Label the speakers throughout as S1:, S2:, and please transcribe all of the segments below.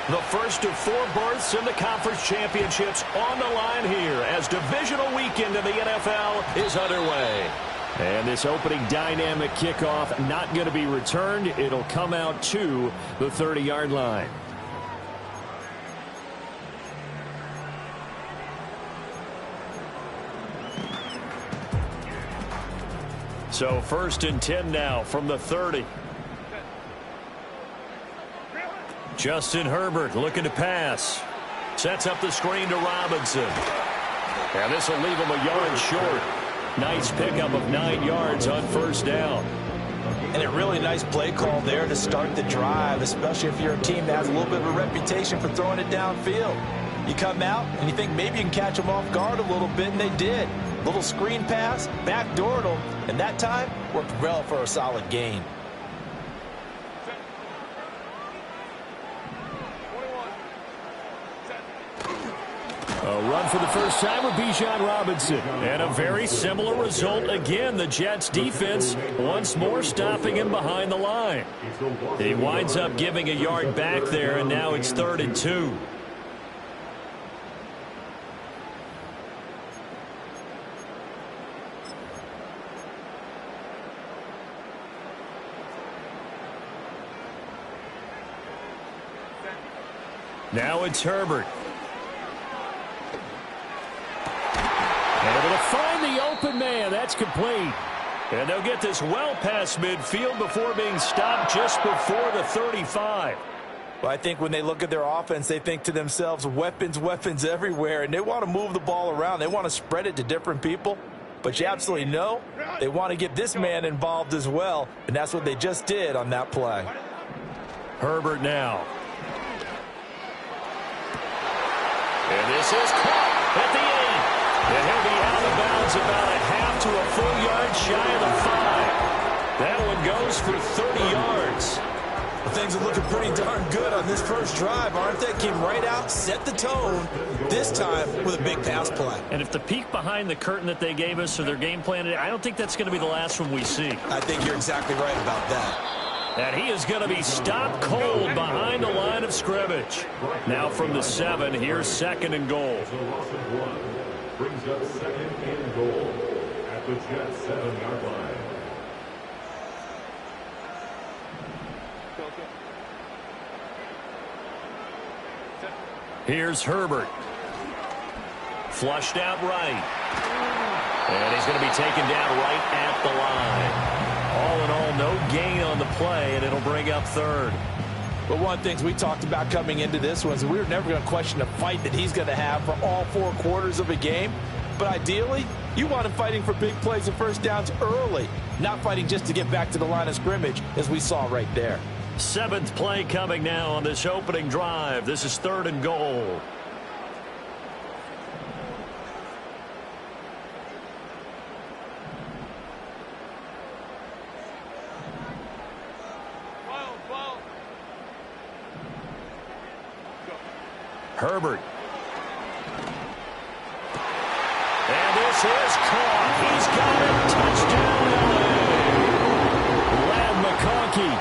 S1: The first of 4 berths in the conference championships on the line here as divisional weekend in the NFL is underway. And this opening dynamic kickoff not going to be returned. It'll come out to the 30-yard line. So 1st and 10 now from the 30. Justin Herbert looking to pass. Sets up the screen to Robinson. And this will leave him a yard short. Nice pickup of 9 yards on 1st down.
S2: And a really nice play call there to start the drive, especially if you're a team that has a little bit of a reputation for throwing it downfield. You come out and you think maybe you can catch them off guard a little bit, and they did. Little screen pass, backdoored them, and that time worked well for a solid gain.
S1: A run for the first time with Bijan Robinson. And a very similar result again. The Jets defense once more stopping him behind the line. He winds up giving a yard back there, and now it's 3rd and 2. Now it's Herbert. And able to find the open man. That's complete. And they'll get this well past midfield before being stopped just before the 35.
S2: Well, I think when they look at their offense, they think to themselves, weapons, weapons everywhere, and they want to move the ball around. They want to spread it to different people. But you absolutely know they want to get this man involved as well, and that's what they just did on that play.
S1: Herbert now. And this is caught at the 8. And he'll be out of bounds about a half to a full yard shy of the 5. That one goes for 30 yards.
S2: Well, things are looking pretty darn good on this first drive, aren't they? Came right out, set the tone, this time with a big pass play.
S1: And if the peek behind the curtain that they gave us or their game plan, I don't think that's going to be the last one we see.
S2: I think you're exactly right about that.
S1: And he is going to be stopped cold behind the line of scrimmage. Now from the 7, here's 2nd and goal.
S3: Brings up 2nd and goal at the Jets 7-yard line.
S1: Here's Herbert. Flushed out right. And he's going to be taken down right at the line. All in all, no gain on the play, and it'll bring up 3rd.
S2: But one of the things we talked about coming into this was we were never going to question the fight that he's going to have for all 4 quarters of a game. But ideally, you want him fighting for big plays and first downs early, not fighting just to get back to the line of scrimmage, as we saw right there.
S1: 7th play coming now on this opening drive. This is 3rd and goal. Herbert. And this is caught. He's got it. Touchdown, LA. Lad McConkey,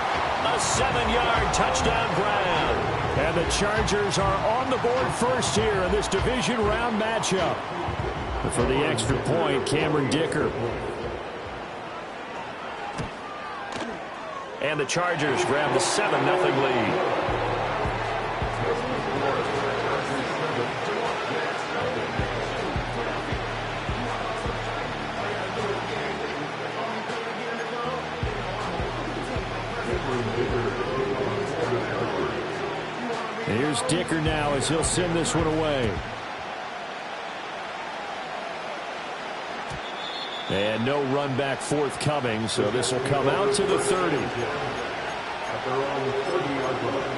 S1: a 7-yard touchdown grab. And the Chargers are on the board first here in this division round matchup. But for the extra point, Cameron Dicker. And the Chargers grab the 7-0 lead. Here's Dicker now as he'll send this one away. And no run back forthcoming, so this will come out to the 30.
S3: At their own 30-yard line.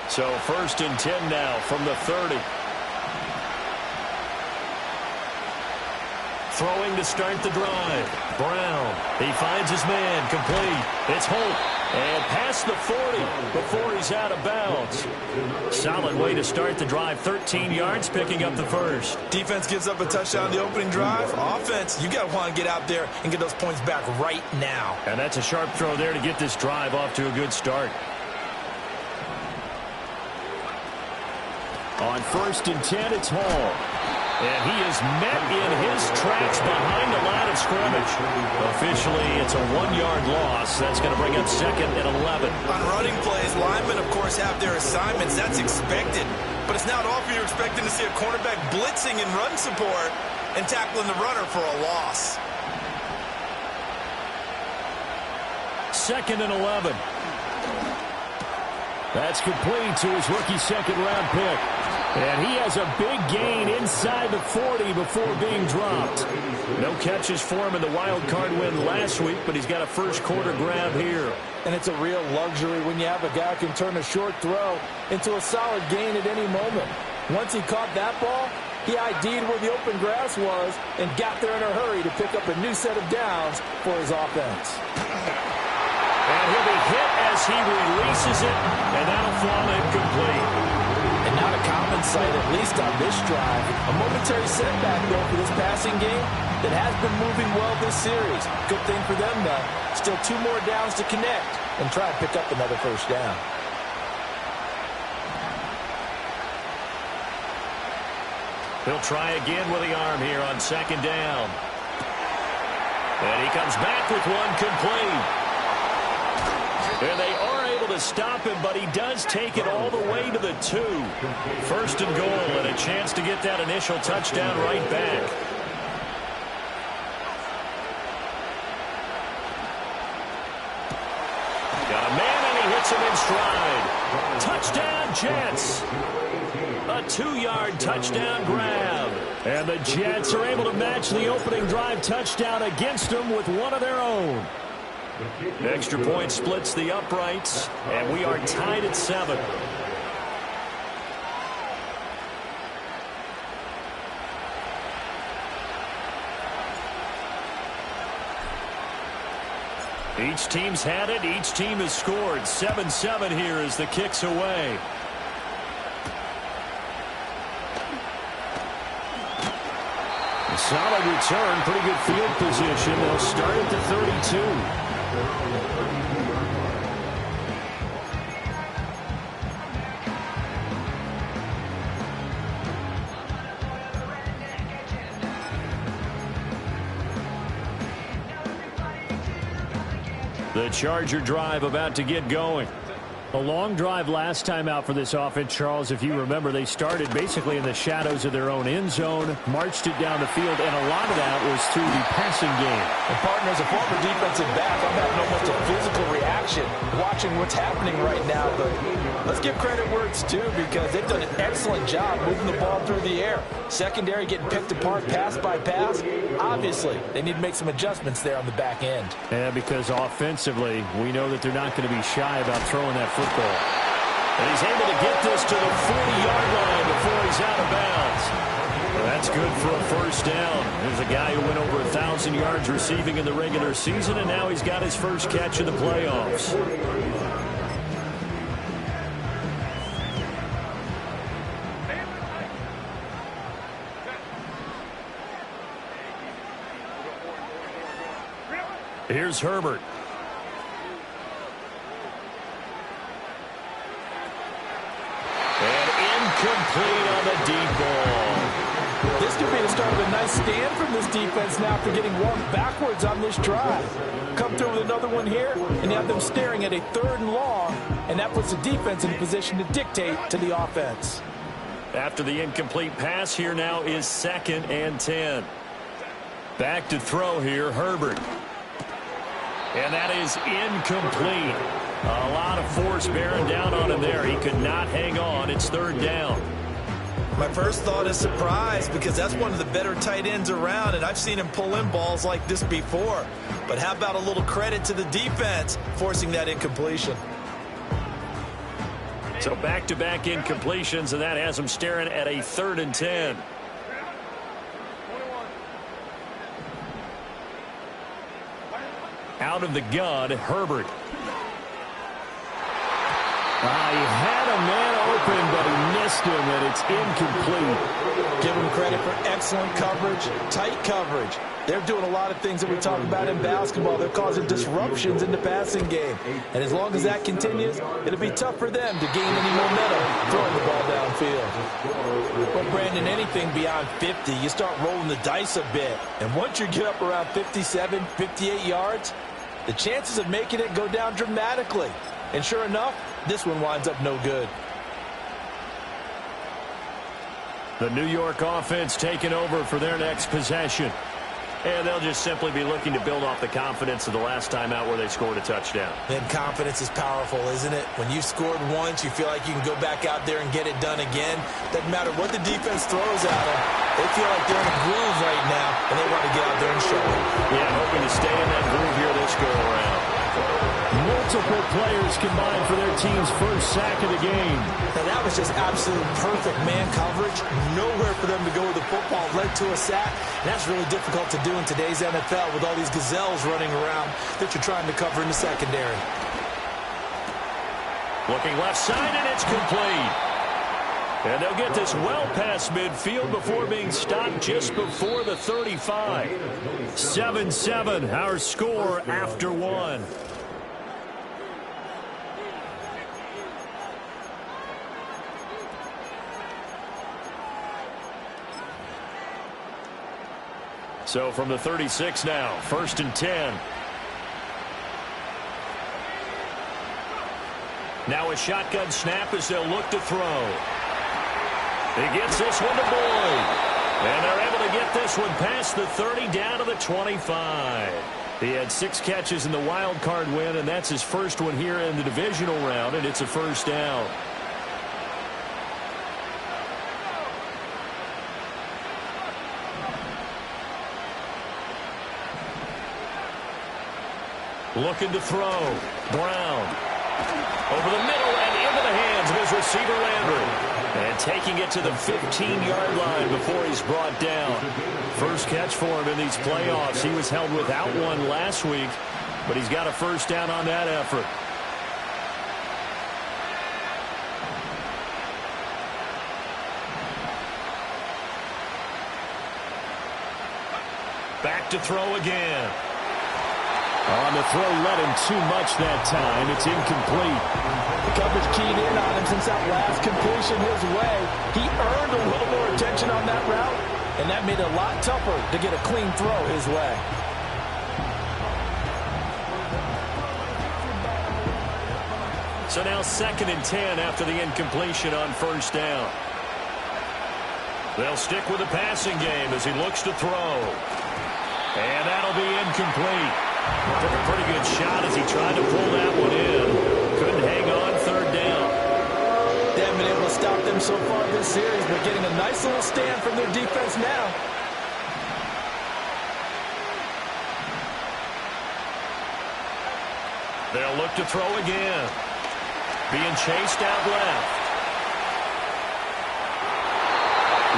S1: So 1st and 10 now from the 30. Throwing to start the drive. Brown. He finds his man. Complete. It's Holt. And past the 40 before he's out of bounds. Solid way to start the drive. 13 yards, picking up the first.
S2: Defense gives up a touchdown the opening drive. Offense, you got to want to get out there and get those points back right now.
S1: And that's a sharp throw there to get this drive off to a good start. On 1st and 10, it's Hall. And he is met in his tracks behind the line of scrimmage. Officially, it's a 1-yard loss. That's going to bring up 2nd and 11.
S2: On running plays, linemen, of course, have their assignments. That's expected. But it's not often you're expecting to see a cornerback blitzing in run support and tackling the runner for a loss.
S1: 2nd and 11. That's complete to his rookie 2nd-round pick. And he has a big gain inside the 40 before being dropped. No catches for him in the wild card win last week, but he's got a first-quarter grab here.
S2: And it's a real luxury when you have a guy who can turn a short throw into a solid gain at any moment. Once he caught that ball, he ID'd where the open grass was and got there in a hurry to pick up a new set of downs for his offense.
S1: And he'll be hit as he releases it, and that'll fall incomplete.
S2: And not a common sight, at least on this drive. A momentary setback, though, for this passing game that has been moving well this series. Good thing for them, though. Still 2 more downs to connect and try and pick up another first down.
S1: He'll try again with the arm here on 2nd down. And he comes back with one complete. And they are able to stop him, but he does take it all the way to the 2. 1st and goal, and a chance to get that initial touchdown right back. Got a man, and he hits him in stride. Touchdown, Jets. A 2-yard touchdown grab. And the Jets are able to match the opening drive touchdown against them with one of their own. Extra point splits the uprights, and we are tied at 7. Each team's had it. Each team has scored. 7-7 here as the kick's away. A solid return. Pretty good field position. They'll start at the 32. The Charger drive about to get going. A long drive last time out for this offense, Charles. If you remember, they started basically in the shadows of their own end zone, marched it down the field, and a lot of that was through the passing game.
S2: And partner, as a former defensive back, I'm having almost a physical reaction watching what's happening right now. But let's give credit where it's due, because they've done an excellent job moving the ball through the air. Secondary getting picked apart pass by pass. Obviously, they need to make some adjustments there on the back end.
S1: Yeah, because offensively, we know that they're not going to be shy about throwing that football. And he's able to get this to the 40-yard line before he's out of bounds. Well, that's good for a first down. There's a guy who went over 1,000 yards receiving in the regular season, and now he's got his first catch in the playoffs. Here's Herbert. And incomplete on the deep ball.
S2: This could be the start of a nice stand from this defense now after getting walked backwards on this drive. Come through with another one here, and you have them staring at a 3rd and long, and that puts the defense in a position to dictate to the offense.
S1: After the incomplete pass, here now is 2nd and 10. Back to throw here, Herbert. And that is incomplete. A lot of force bearing down on him there. He could not hang on. It's 3rd down.
S2: My first thought is surprise, because that's one of the better tight ends around, and I've seen him pull in balls like this before. But how about a little credit to the defense forcing that incompletion?
S1: So back-to-back incompletions, and that has him staring at a 3rd and 10. Out of the gun, Herbert. He had a man open, but he missed him, and it's incomplete.
S2: Give him credit for excellent coverage, tight coverage. They're doing a lot of things that we talk about in basketball. They're causing disruptions in the passing game. And as long as that continues, it'll be tough for them to gain any momentum throwing the ball downfield. But, Brandon, anything beyond 50, you start rolling the dice a bit. And once you get up around 57, 58 yards, the chances of making it go down dramatically. And sure enough, this one winds up no good.
S1: The New York offense taking over for their next possession. And they'll just simply be looking to build off the confidence of the last time out where they scored a touchdown.
S2: And confidence is powerful, isn't it? When you've scored once, you feel like you can go back out there and get it done again. Doesn't matter what the defense throws at them. They feel like they're in a groove right now, and they want to get out there and show it.
S1: Yeah, hoping to stay in that groove here this go-around. Multiple players combined for their team's first sack of the game.
S2: Now, that was just absolute perfect man coverage. Nowhere for them to go with the football. Led to a sack. And that's really difficult to do in today's NFL with all these gazelles running around that you're trying to cover in the secondary.
S1: Looking left side, and it's complete. And they'll get this well past midfield before being stopped just before the 35. 7-7, our score after one. So from the 36 now, 1st and 10. Now a shotgun snap as they'll look to throw. He gets this one to Boyd. And they're able to get this one past the 30 down to the 25. He had 6 catches in the wild card win, and that's his first one here in the divisional round, and it's a first down. Looking to throw. Brown. Over the middle and into the hands of his receiver, Landry. And taking it to the 15-yard line before he's brought down. First catch for him in these playoffs. He was held without one last week, but he's got a first down on that effort. Back to throw again. On the throw, let him too much that time. It's incomplete.
S2: The coverage keyed in on him since that last completion his way. He earned a little more attention on that route, and that made it a lot tougher to get a clean throw his way.
S1: So now 2nd and 10 after the incompletion on first down. They'll stick with the passing game as he looks to throw. And that'll be incomplete. Took a pretty good shot as he tried to pull that one in. Couldn't hang on 3rd down.
S2: They haven't been able to stop them so far this series, but getting a nice little stand from their defense now.
S1: They'll look to throw again. Being chased out left.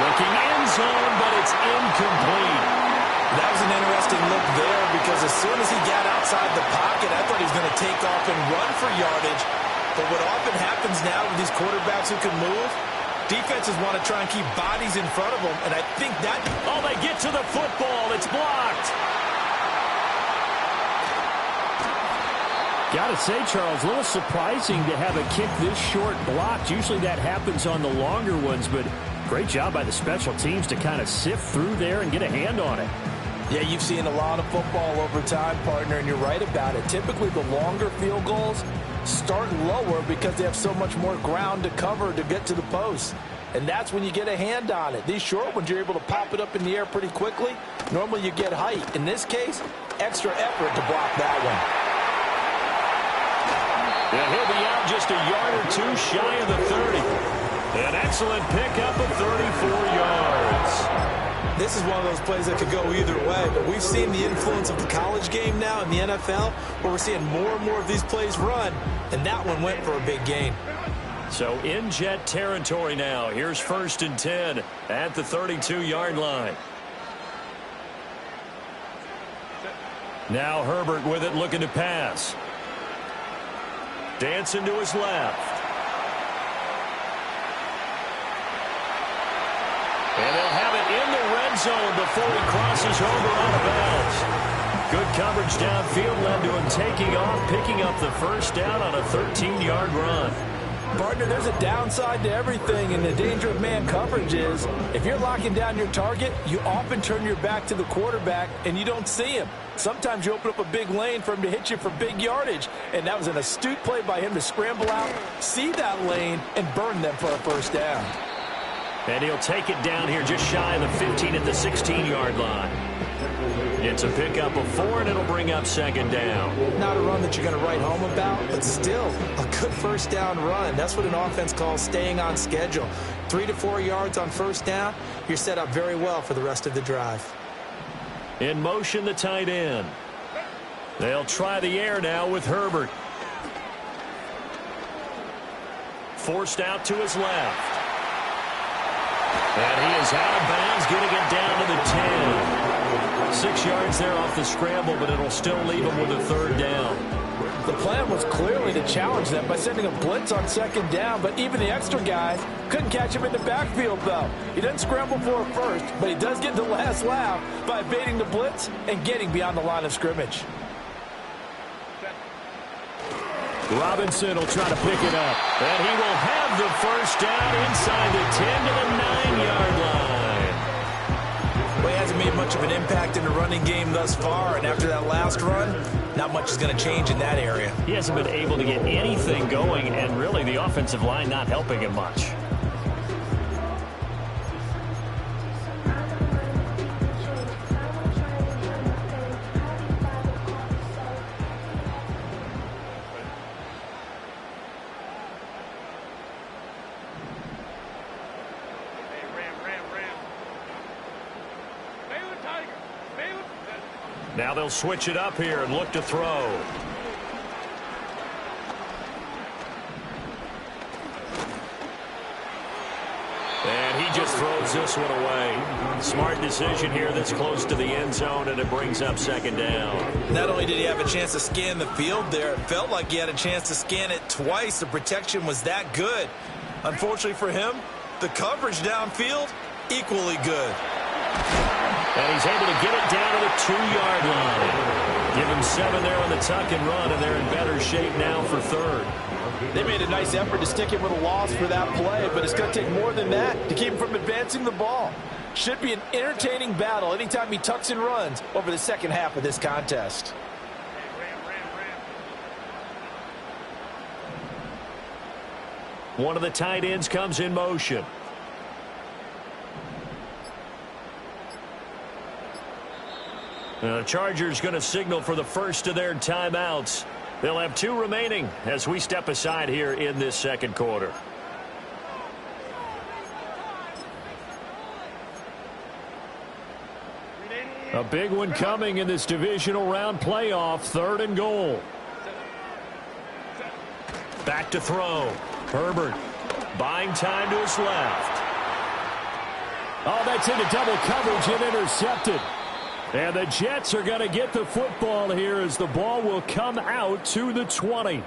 S1: Looking end zone, but it's incomplete.
S2: That was an interesting look there because as soon as he got outside the pocket, I thought he was going to take off and run for yardage. But what often happens now with these quarterbacks who can move, defenses want to try and keep bodies in front of them, and I think that...
S1: Oh, they get to the football. It's blocked. Got to say, Charles, a little surprising to have a kick this short blocked. Usually that happens on the longer ones, but great job by the special teams to kind of sift through there and get a hand on it.
S2: Yeah, you've seen a lot of football over time, partner, and you're right about it. Typically, the longer field goals start lower because they have so much more ground to cover to get to the post. And that's when you get a hand on it. These short ones, you're able to pop it up in the air pretty quickly. Normally, you get height. In this case, extra effort to block that one.
S1: And he'll be out just a yard or two shy of the 30. An excellent pickup of 34 yards.
S2: This is one of those plays that could go either way, but we've seen the influence of the college game now in the NFL, where we're seeing more and more of these plays run, and that one went for a big gain.
S1: So in Jet territory now. Here's 1st and 10 at the 32-yard line. Now Herbert with it, looking to pass. Dancing to his left. And they'll have it in the red zone before he crosses over out of bounds. Good coverage downfield led to him taking off, picking up the first down on a 13-yard run.
S2: Partner, there's a downside to everything, and the danger of man coverage is if you're locking down your target, you often turn your back to the quarterback and you don't see him. Sometimes you open up a big lane for him to hit you for big yardage, and that was an astute play by him to scramble out, see that lane, and burn them for a first down.
S1: And he'll take it down here just shy of the 15 at the 16-yard line. It's a pickup of 4, and it'll bring up second down.
S2: Not a run that you're going to write home about, but still a good first down run. That's what an offense calls staying on schedule. 3 to 4 yards on first down, you're set up very well for the rest of the drive.
S1: In motion, the tight end. They'll try the air now with Herbert. Forced out to his left. And he is out of bounds, getting it down to the 10. 6 yards there off the scramble, but it'll still leave him with a third down.
S2: The plan was clearly to challenge them by sending a blitz on second down, but even the extra guys couldn't catch him in the backfield, though. He doesn't scramble for it first, but he does get the last laugh by evading the blitz and getting beyond the line of scrimmage.
S1: Robinson will try to pick it up, and he will have the first down inside the 10 to the 9-yard line.
S2: Well, he hasn't made much of an impact in the running game thus far, and after that last run, not much is going to change in that area.
S1: He hasn't been able to get anything going, and really the offensive line not helping him much. Now they'll switch it up here and look to throw. And he just throws this one away. Smart decision here this close to the end zone, and it brings up second down.
S2: Not only did he have a chance to scan the field there, it felt like he had a chance to scan it twice. The protection was that good. Unfortunately for him, the coverage downfield, equally good.
S1: And he's able to get it down to the 2-yard line. Give him 7 there on the tuck and run, and they're in better shape now for third.
S2: They made a nice effort to stick him with a loss for that play, but it's going to take more than that to keep him from advancing the ball. Should be an entertaining battle anytime he tucks and runs over the second half of this contest.
S1: One of the tight ends comes in motion. The Chargers going to signal for the first of their timeouts. They'll have 2 remaining as we step aside here in this second quarter. A big one coming in this divisional round playoff, 3rd and goal. Back to throw. Herbert buying time to his left. Oh, that's into double coverage and intercepted. And the Jets are going to get the football here as the ball will come out to the 20.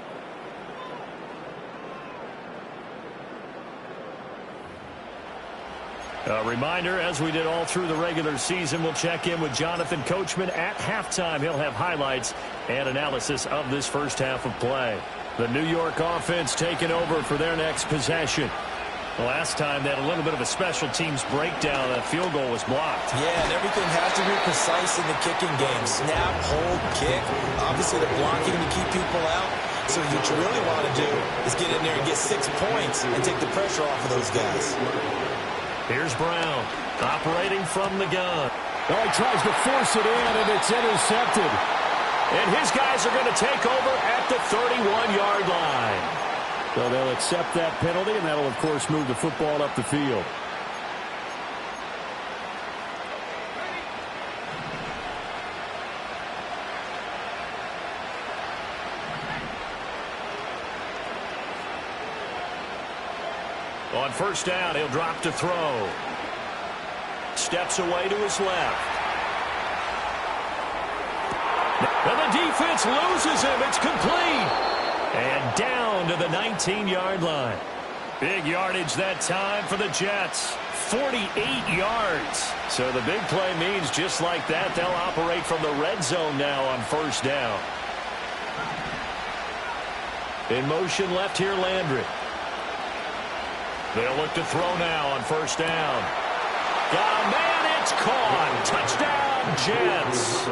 S1: A reminder, as we did all through the regular season, we'll check in with Jonathan Coachman at halftime. He'll have highlights and analysis of this first half of play. The New York offense taking over for their next possession. Last time they had a little bit of a special teams breakdown. That field goal was blocked.
S2: Yeah, and everything has to be precise in the kicking game. Snap, hold, kick. Obviously, they're blocking to keep people out. So what you really want to do is get in there and get 6 points and take the pressure off of those guys.
S1: Here's Brown operating from the gun.
S4: Oh, he tries to force it in, and it's intercepted.
S1: And his guys are going to take over at the 31-yard line.
S4: So they'll accept that penalty, and that'll, of course, move the football up the field.
S1: On first down, he'll drop to throw. Steps away to his left. And the defense loses him. It's complete. And down to the 19-yard line. Big yardage that time for the Jets. 48 yards. So the big play means just like that, they'll operate from the red zone now on first down. In motion left here, Landry. They'll look to throw now on first down. Got a man, it's caught. Touchdown, Jets.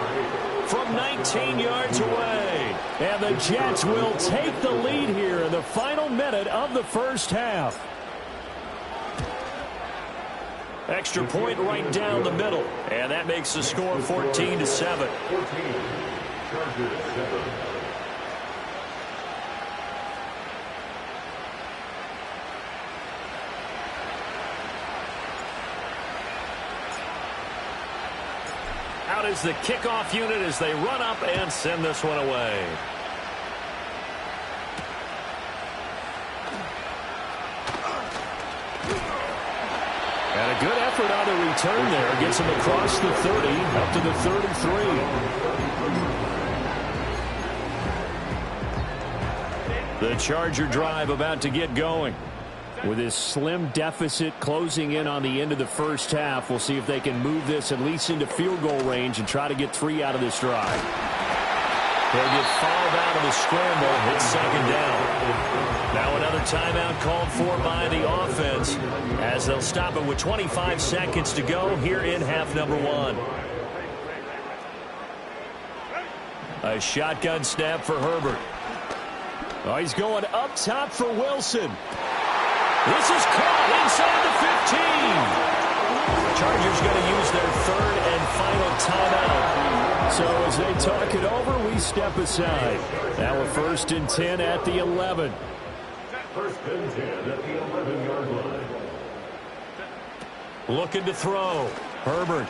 S1: From 19 yards away. And the Jets will take the lead here in the final minute of the first half. Extra point right down the middle. And that makes the score 14-7. Out is the kickoff unit as they run up and send this one away. And a good effort on the return there. Gets him across the 30, up to the 33. The Charger drive about to get going. With his slim deficit closing in on the end of the first half, we'll see if they can move this at least into field goal range and try to get 3 out of this drive. They'll get fouled out of the scramble. It's second down. Now another timeout called for by the offense as they'll stop it with 25 seconds to go here in half number 1. A shotgun snap for Herbert. Oh, he's going up top for Wilson. This is caught inside the 15. Chargers going to use their third and final timeout. So as they talk it over, we step aside. Now a 1st and 10 at the 11.
S3: 1st and 10 at the 11-yard line.
S1: Looking to throw. Herbert.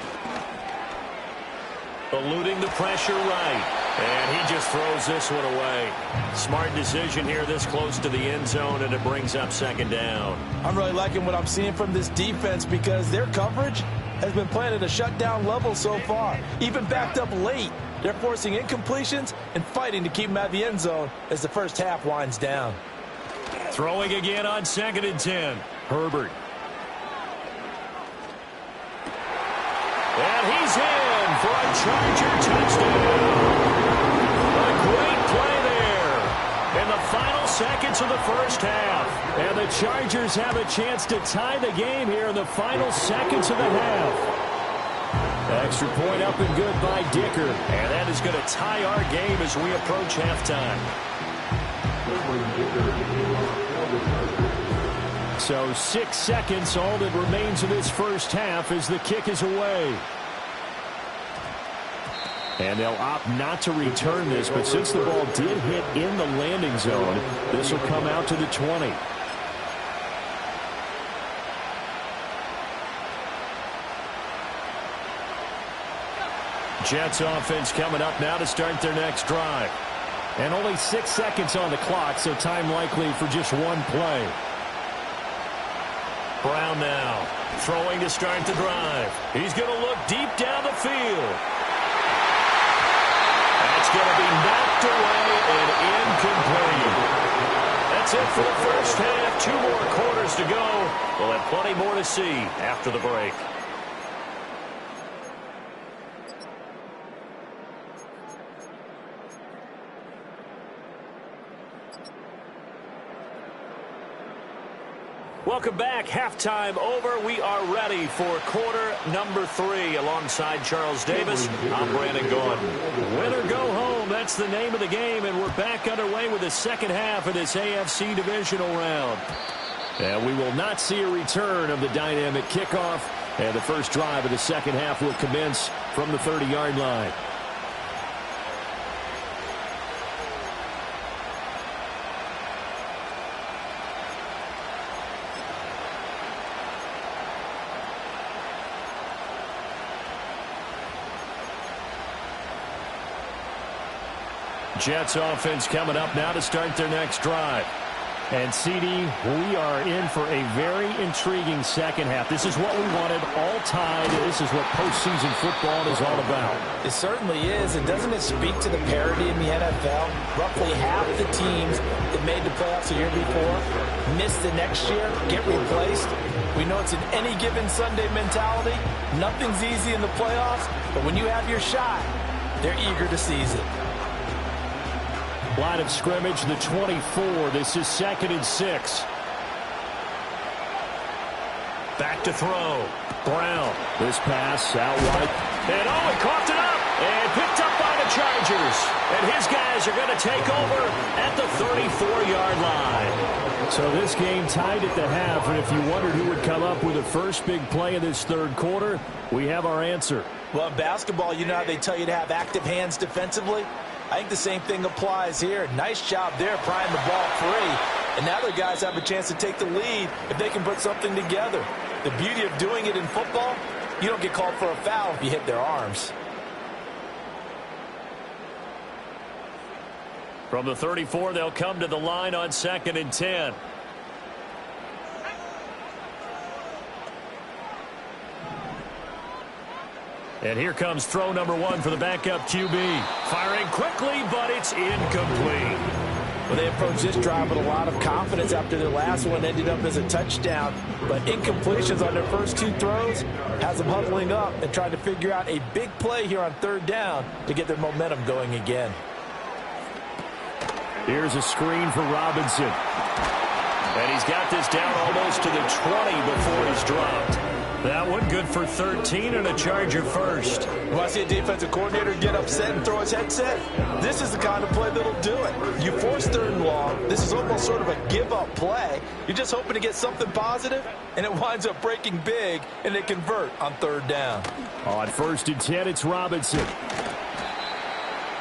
S1: Eluding the pressure right. And he just throws this one away. Smart decision here this close to the end zone, and it brings up second down.
S2: I'm really liking what I'm seeing from this defense because their coverage has been playing at a shutdown level so far. Even backed up late. They're forcing incompletions and fighting to keep them out of the end zone as the first half winds down.
S1: Throwing again on 2nd and 10. Herbert. And he's in for a Charger touchdown. A great play there in the final seconds of the first half. And the Chargers have a chance to tie the game here in the final seconds of the half. Extra point up and good by Dicker. And that is going to tie our game as we approach halftime. So 6 seconds, all that remains of this first half as the kick is away. And they'll opt not to return this, but since the ball did hit in the landing zone, this will come out to the 20. Jets offense coming up now to start their next drive. And only 6 seconds on the clock, so time likely for just one play. Brown now throwing to start the drive. He's going to look deep down the field. That's going to be knocked away and incomplete. That's it for the first half. 2 more quarters to go. We'll have plenty more to see after the break. Welcome back. Halftime over. We are ready for quarter number 3 alongside Charles Davis. I'm Brandon Gordon. Win or go home. That's the name of the game, and we're back underway with the second half of this AFC divisional round. And we will not see a return of the dynamic kickoff, and the first drive of the second half will commence from the 30-yard line. Jets offense coming up now to start their next drive. And, CD, we are in for a very intriguing second half. This is what we wanted all tied. This is what postseason football is all about.
S2: It certainly is. And doesn't it speak to the parity in the NFL? Roughly half the teams that made the playoffs the year before miss the next year, get replaced. We know it's an any given Sunday mentality. Nothing's easy in the playoffs, but when you have your shot, they're eager to seize it.
S1: Line of scrimmage, the 24. This is 2nd and 6. Back to throw. Brown. This pass out wide. And he coughed it up. And picked up by the Chargers. And his guys are going to take over at the 34-yard line. So this game tied at the half. And if you wondered who would come up with the first big play in this third quarter, we have our answer.
S2: Well, in basketball, you know how they tell you to have active hands defensively? I think the same thing applies here. Nice job there prying the ball free. And now their guys have a chance to take the lead if they can put something together. The beauty of doing it in football, you don't get called for a foul if you hit their arms.
S1: From the 34, they'll come to the line on 2nd and 10. And here comes throw number 1 for the backup QB. Firing quickly, but it's incomplete.
S2: Well, they approached this drive with a lot of confidence after their last one ended up as a touchdown. But incompletions on their first 2 throws has them huddling up and trying to figure out a big play here on 3rd down to get their momentum going again.
S1: Here's a screen for Robinson. And he's got this down almost to the 20 before he's dropped. That one good for 13 and a Charger first.
S2: When I see a defensive coordinator get upset and throw his headset, this is the kind of play that'll do it. You force 3rd and long. This is almost sort of a give-up play. You're just hoping to get something positive, and it winds up breaking big, and they convert on 3rd down.
S1: On 1st and 10, it's Robinson.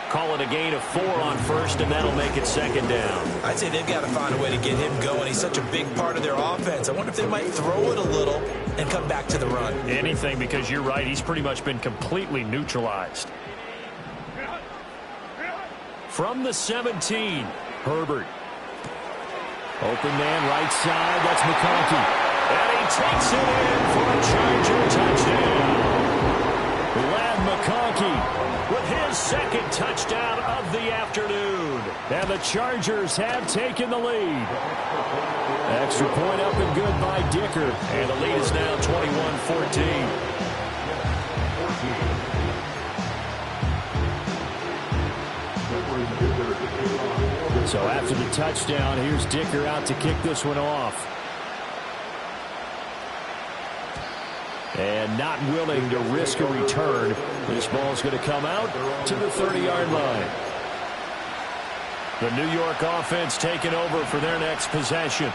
S1: Call it a gain of 4 on 1st, and that'll make it 2nd down.
S2: I'd say they've got to find a way to get him going. He's such a big part of their offense. I wonder if they might throw it a little and come back to the run.
S1: Anything, because you're right. He's pretty much been completely neutralized. From the 17, Herbert. Open man, right side. That's McConkey. And he takes it in for a Charger touchdown. Lad McConkey with his 2nd touchdown of the afternoon. And the Chargers have taken the lead. Extra point up and good by Dicker. And the lead is now 21-14. So after the touchdown, here's Dicker out to kick this one off. And not willing to risk a return. This ball's going to come out to the 30-yard line. The New York offense taking over for their next possession.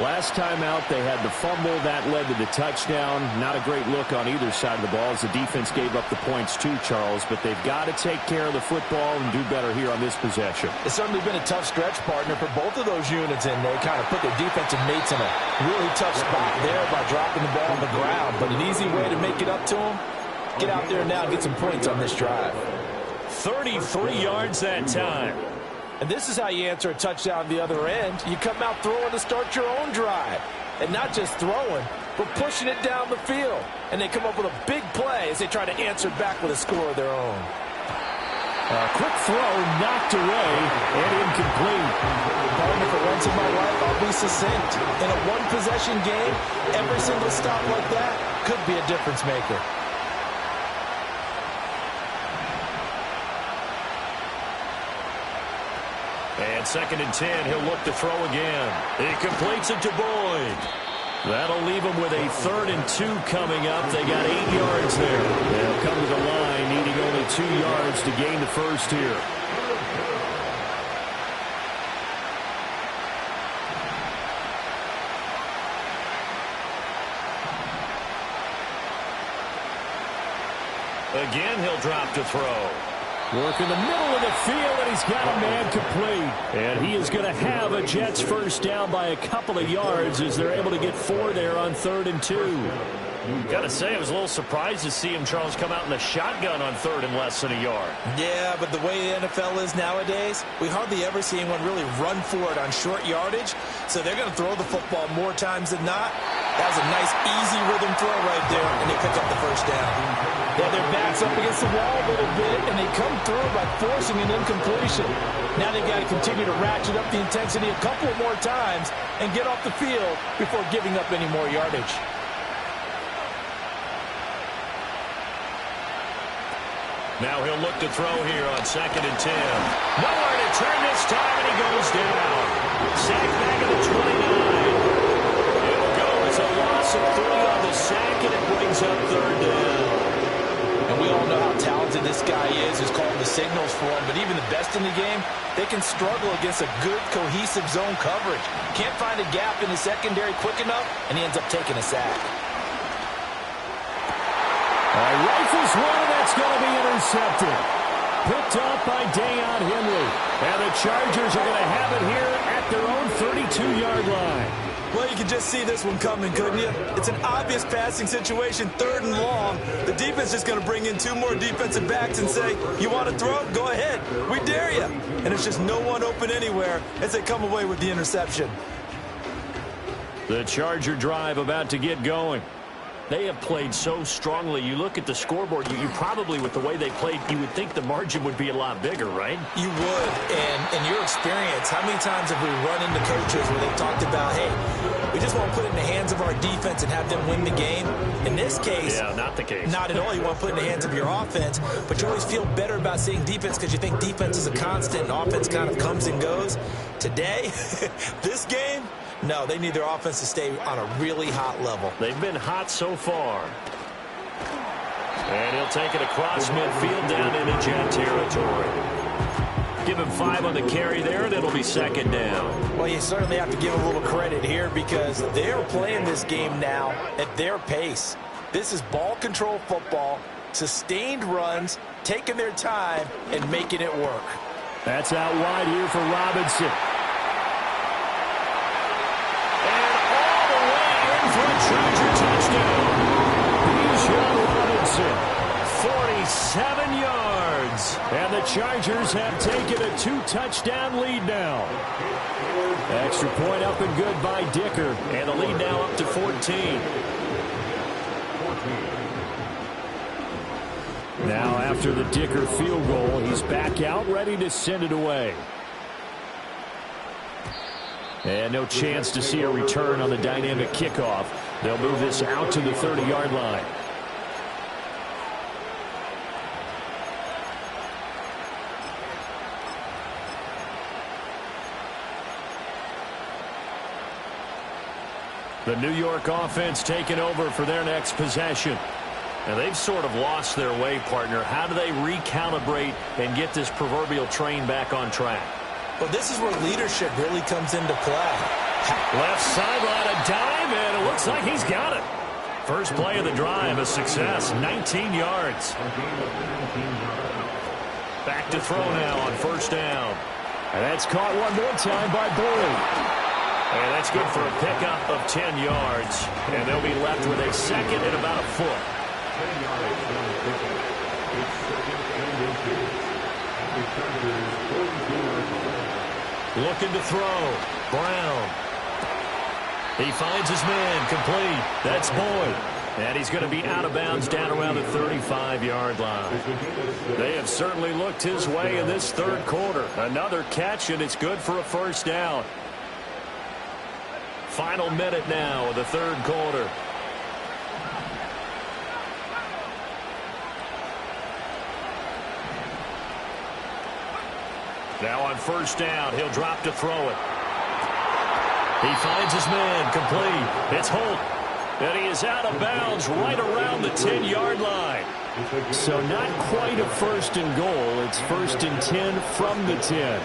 S1: Last time out, they had the fumble. That led to the touchdown. Not a great look on either side of the ball as the defense gave up the points too, Charles. But they've got to take care of the football and do better here on this possession.
S2: It's certainly been a tough stretch, partner, for both of those units, and they kind of put their defensive mates in a really tough spot there by dropping the ball on the ground. But an easy way to make it up to them, get out there now and get some points on this drive.
S1: 33 yards that time.
S2: And this is how you answer a touchdown on the other end. You come out throwing to start your own drive. And not just throwing, but pushing it down the field. And they come up with a big play as they try to answer back with a score of their own.
S1: A quick throw knocked away and incomplete.
S2: Partner, for once in my life, I'll be succinct. In a one-possession game, every single stop like that could be a difference maker.
S1: And 2nd and 10, he'll look to throw again. He completes it to Boyd. That'll leave him with a 3rd and 2 coming up. They got 8 yards there. They'll come to the line, needing only 2 yards to gain the first here. Again, he'll drop to throw. Work in the middle of the field, and he's got a man complete. And he is going to have a Jets first down by a couple of yards as they're able to get 4 there on 3rd and 2. Gotta say, I was a little surprised to see him, Charles, come out in the shotgun on third and less than a yard.
S2: Yeah, but the way the NFL is nowadays, we hardly ever see anyone really run for it on short yardage. So they're going to throw the football more times than not. That was a nice, easy rhythm throw right there, and they pick up the first down. Yeah, their back's up against the wall a little bit, and they come through by forcing an incompletion. Now they've got to continue to ratchet up the intensity a couple more times and get off the field before giving up any more yardage.
S1: Now he'll look to throw here on 2nd and 10. Nowhere to turn this time, and he goes down. Sack back at the 29. It'll go as a loss of 3 on the sack, and it brings up 3rd down.
S2: And we all know how talented this guy is, who's calling the signals for him. But even the best in the game, they can struggle against a good, cohesive zone coverage. Can't find a gap in the secondary quick enough, and he ends up taking a sack.
S4: Rifles one, and that's going to be intercepted. Picked off by Deion Henry. And the Chargers are going to have it here at their own 32-yard line.
S2: Well, you can just see this one coming, couldn't you? It's an obvious passing situation, 3rd and long. The defense is going to bring in 2 more defensive backs and say, you want to throw? Go ahead. We dare you. And it's just no one open anywhere as they come away with the interception.
S1: The Charger drive about to get going. They have played so strongly. You look at the scoreboard, you probably, with the way they played, you would think the margin would be a lot bigger, right?
S2: You would. And in your experience, how many times have we run into coaches where they've talked about, hey, we just want to put it in the hands of our defense and have them win the game? In this case,
S1: yeah, not the case.
S2: Not at all. You want to put it in the hands of your offense, but you always feel better about seeing defense because you think defense is a constant and offense kind of comes and goes. Today, this game, no, they need their offense to stay on a really hot level.
S1: They've been hot so far. And he'll take it across midfield down into Jet territory. Give him 5 on the carry there, and it'll be 2nd down.
S2: Well, you certainly have to give him a little credit here because they're playing this game now at their pace. This is ball control football, sustained runs, taking their time, and making it work.
S4: That's out wide here for Robinson.
S1: For a Charger touchdown.
S4: Bijan Robinson.
S1: 47 yards.
S4: And the Chargers have taken a 2-touchdown lead now. Extra point up and good by Dicker.
S1: And the lead now up to 14.
S4: Now after the Dicker field goal, he's back out ready to send it away. And no chance to see a return on the dynamic kickoff. They'll move this out to the 30-yard line. The New York offense taking over for their next possession. And they've sort of lost their way, partner. How do they recalibrate and get this proverbial train back on track?
S2: Well, this is where leadership really comes into play.
S1: Left sideline, a dime, and it looks like he's got it. First play of the drive, a success, 19 yards. Back to throw now on 1st down.
S4: And that's caught one more time by Boyd.
S1: And that's good for a pickup of 10 yards. And they'll be left with a 2nd and about a foot. Looking to throw. Brown. He finds his man. Complete. That's Boyd. And he's going to be out of bounds down around the 35-yard line. They have certainly looked his way in this 3rd quarter. Another catch, and it's good for a 1st down. Final minute now of the 3rd quarter. Now on 1st down, he'll drop to throw it. He finds his man. Complete. It's Holt. And he is out of bounds right around the 10-yard line.
S4: So not quite a 1st and goal. It's 1st and 10 from the 10.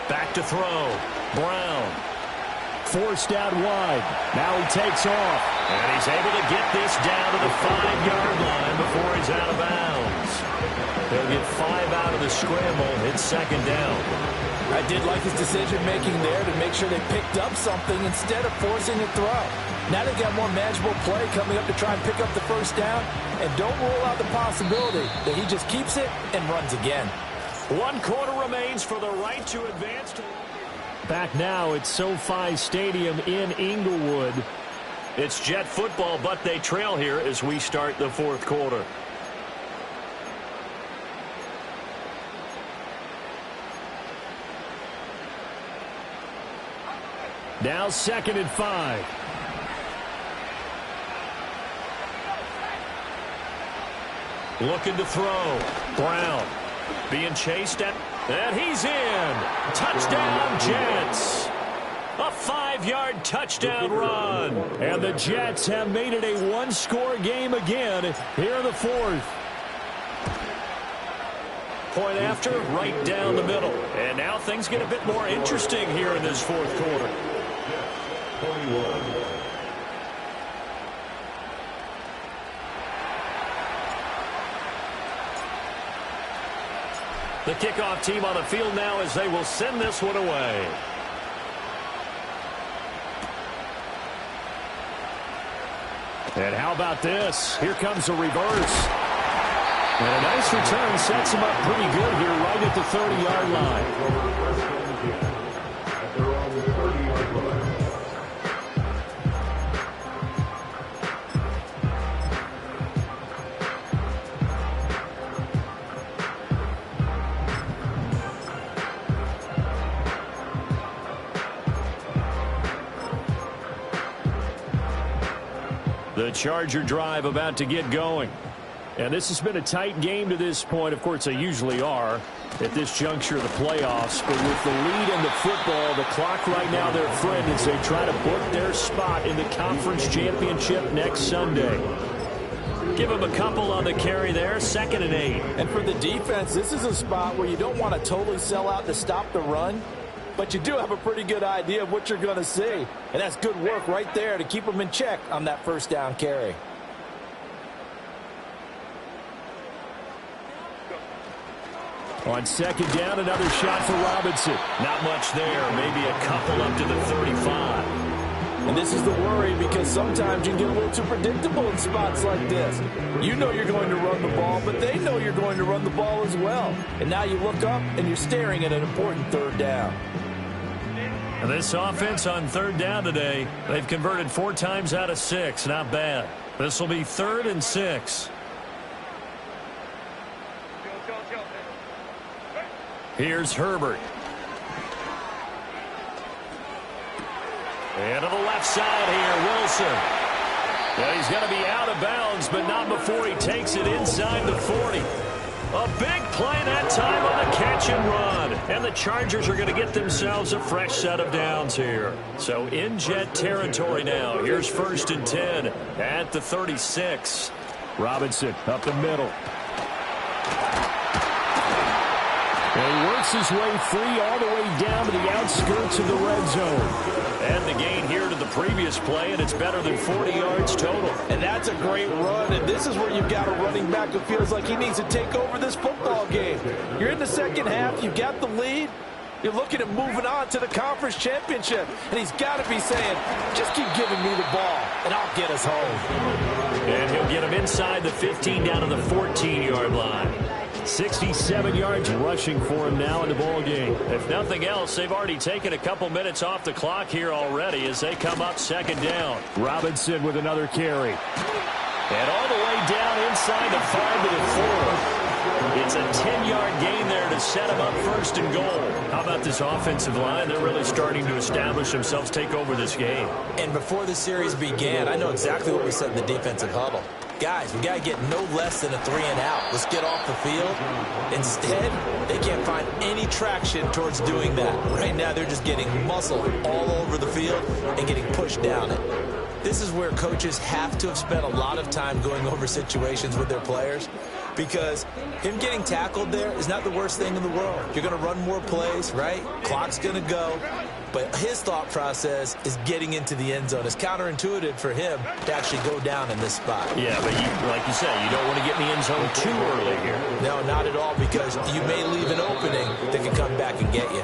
S1: Back to throw. Brown.
S4: Forced out wide. Now he takes off.
S1: And he's able to get this down to the 5-yard line before he's out of bounds. He'll get 5 out of the scramble. It's 2nd down.
S2: I did like his decision-making there to make sure they picked up something instead of forcing a throw. Now they got more manageable play coming up to try and pick up the first down, and don't rule out the possibility that he just keeps it and runs again.
S1: 1 quarter remains for the right to advance.
S4: Back now at SoFi Stadium in Inglewood.
S1: It's Jet football, but they trail here as we start the 4th quarter.
S4: Now 2nd and 5.
S1: Looking to throw. Brown being chased at, and he's in. Touchdown, Jets. A 5-yard touchdown run.
S4: And the Jets have made it a one-score game again here in the 4th.
S1: Point after, right down the middle. And now things get a bit more interesting here in this 4th quarter.
S3: 21.
S1: The kickoff team on the field now as they will send this one away.
S4: And how about this? Here comes a reverse. And a nice return sets him up pretty good here right at the 30-yard line.
S3: At their own 30-yard line.
S4: The Charger drive about to get going. And this has been a tight game to this point. Of course, they usually are at this juncture of the playoffs. But with the lead in the football, the clock right now their friend as they try to book their spot in the conference championship next Sunday.
S1: Give him a couple on the carry there, 2nd and 8.
S2: And for the defense, this is a spot where you don't want to totally sell out to stop the run, but you do have a pretty good idea of what you're going to see. And that's good work right there to keep them in check on that first down carry.
S4: On 2nd down, another shot for Robinson.
S1: Not much there, maybe a couple up to the 35.
S2: And this is the worry because sometimes you can get a little too predictable in spots like this. You know you're going to run the ball, but they know you're going to run the ball as well. And now you look up and you're staring at an important 3rd down.
S1: And this offense on 3rd down today, they've converted 4 times out of 6. Not bad. This will be 3rd and 6. Here's Herbert. And to the left side here, Wilson. Yeah, he's going to be out of bounds, but not before he takes it inside the 40. A big play that time on the catch and run. And the Chargers are going to get themselves a fresh set of downs here. So in Jet territory now. Here's 1st and 10 at the 36.
S4: Robinson up the middle. And he works his way free all the way down to the outskirts of the red zone.
S1: And the gain here to the previous play, and it's better than 40 yards total.
S2: And that's a great run, and this is where you've got a running back who feels like he needs to take over this football game. You're in the 2nd half, you've got the lead. You're looking at moving on to the conference championship, and he's got to be saying, just keep giving me the ball, and I'll get us home.
S1: And he'll get him inside the 15 down to the 14-yard line.
S4: 67 yards rushing for him now in the ball game.
S1: If nothing else, they've already taken a couple minutes off the clock here already as they come up 2nd down.
S4: Robinson with another carry.
S1: And all the way down inside the 5 to the 4. It's a 10-yard gain there to set him up 1st and goal. How about this offensive line? They're really starting to establish themselves, take over this game.
S2: And before the series began, I know exactly what we said in the defensive huddle. Guys, we got to get no less than a 3 and out. Let's get off the field. Instead, they can't find any traction towards doing that. Right now, they're just getting muscled all over the field and getting pushed down it. This is where coaches have to have spent a lot of time going over situations with their players, because him getting tackled there is not the worst thing in the world. You're going to run more plays, right? Clock's going to go. but his thought process is getting into the end zone. It's counterintuitive for him to actually go down in this spot.
S1: Yeah, but like you say, you don't want to get in the end zone too early here.
S2: No, not at all, because you may leave an opening that can come back and get you.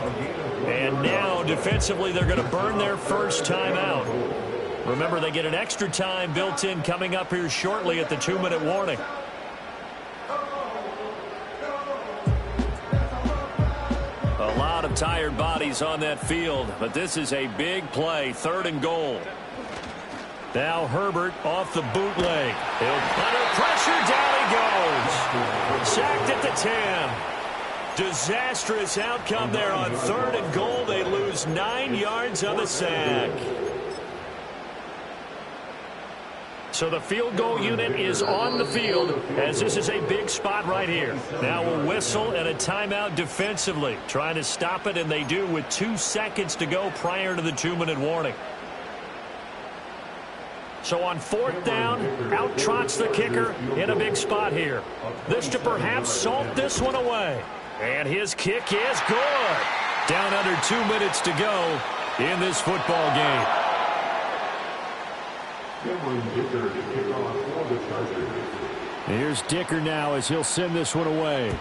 S1: And now, defensively, they're going to burn their first timeout. Remember, they get an extra time built in coming up here shortly at the 2-minute warning. A lot of tired bodies on that field, but this is a big play, 3rd and goal. Now Herbert off the bootleg. Under pressure, down he goes. Sacked at the 10. Disastrous outcome there on 3rd and goal. They lose 9 yards on the sack. So the field goal unit is on the field as this is a big spot right here. Now a whistle and a timeout defensively. Trying to stop it, and they do with 2 seconds to go prior to the 2-minute warning. So on 4th down, out trots the kicker in a big spot here. This to perhaps salt this one away. And his kick is good. Down under 2 minutes to go in this football game. Here's Dicker now as he'll send this one away.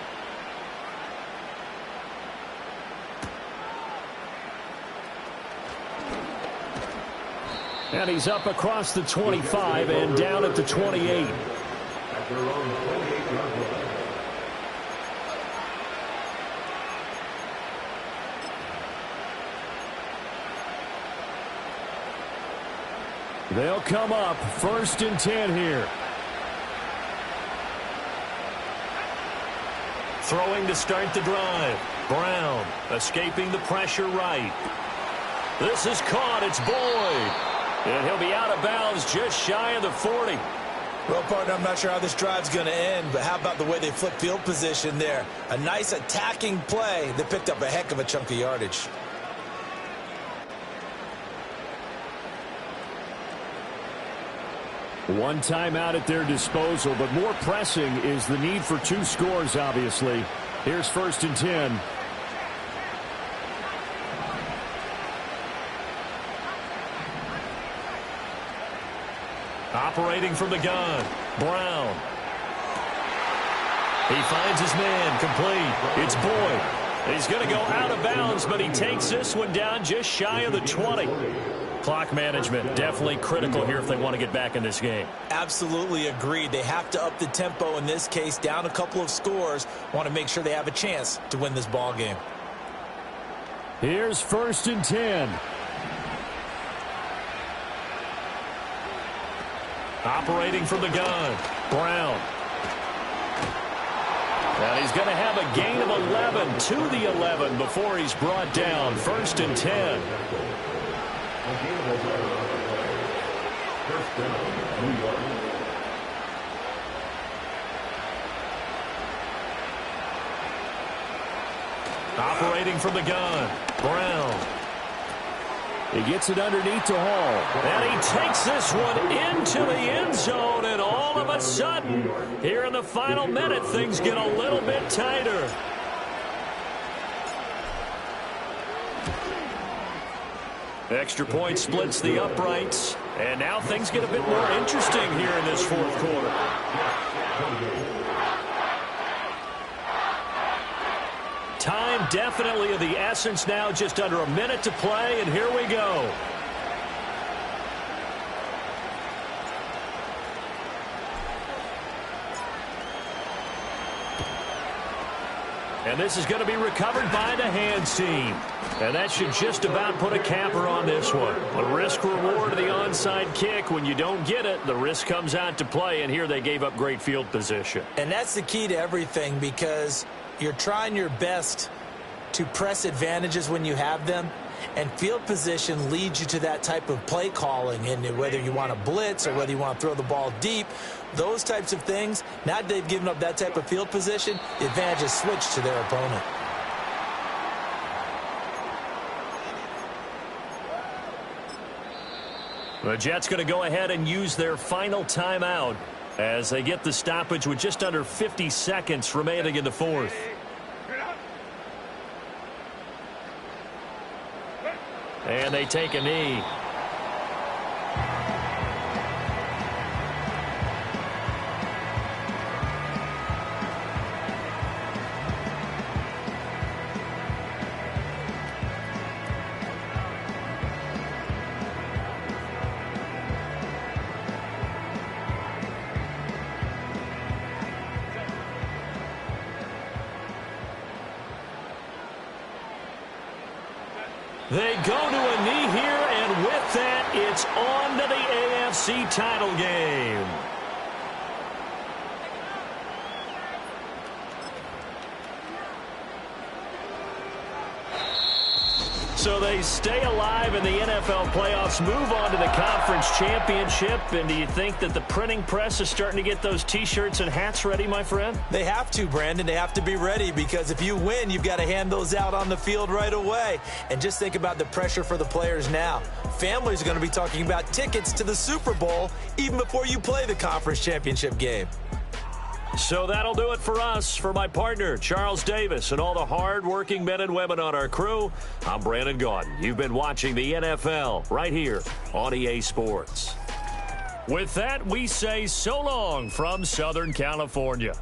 S1: And he's up across the 25 and down at the 28. They'll come up 1st and 10 here. Throwing to start the drive. Brown escaping the pressure right. This is caught. It's Boyd. And he'll be out of bounds just shy of the 40.
S2: Well, partner, I'm not sure how this drive's going to end, but how about the way they flip field position there? A nice attacking play that picked up a heck of a chunk of yardage.
S1: One timeout at their disposal, but more pressing is the need for 2 scores, obviously. Here's 1st and 10. Operating from the gun, Brown. He finds his man, complete. It's Boyd. He's going to go out of bounds, but he takes this one down just shy of the 20. Clock management definitely critical here if they want to get back in this game.
S2: Absolutely agreed. They have to up the tempo in this case, down a couple of scores. Want to make sure they have a chance to win this ball game.
S1: Here's 1st and 10. Operating from the gun, Brown. And he's going to have a gain of 11 to the 11 before he's brought down. 1st and 10. Operating from the gun, Brown. He gets it underneath to Hall. And he takes this one into the end zone. And all of a sudden, here in the final minute, things get a little bit tighter. Extra point splits the uprights. And now things get a bit more interesting here in this 4th quarter. Time definitely of the essence now, just under a minute to play, and here we go. And this is going to be recovered by the hands team. And that should just about put a capper on this one. The risk reward of the onside kick. When you don't get it, the risk comes out to play, and here they gave up great field position.
S2: And that's the key to everything, because you're trying your best to press advantages when you have them, and field position leads you to that type of play calling. And whether you want to blitz or whether you want to throw the ball deep, those types of things, now that they've given up that type of field position, the advantage is switched to their opponent.
S1: The Jets going to go ahead and use their final timeout as they get the stoppage with just under 50 seconds remaining in the 4th. And they take a knee. They go to a knee here, and with that, it's on to the AFC title game. So they stay alive in the NFL playoffs, move on to the conference championship. And do you think that the printing press is starting to get those T-shirts and hats ready, my friend?
S2: They have to, Brandon. They have to be ready because if you win, you've got to hand those out on the field right away. And just think about the pressure for the players now. Families are going to be talking about tickets to the Super Bowl even before you play the conference championship game.
S1: So that'll do it for us. For my partner, Charles Davis, and all the hard-working men and women on our crew, I'm Brandon Gaudin. You've been watching the NFL right here on EA Sports. With that, we say so long from Southern California.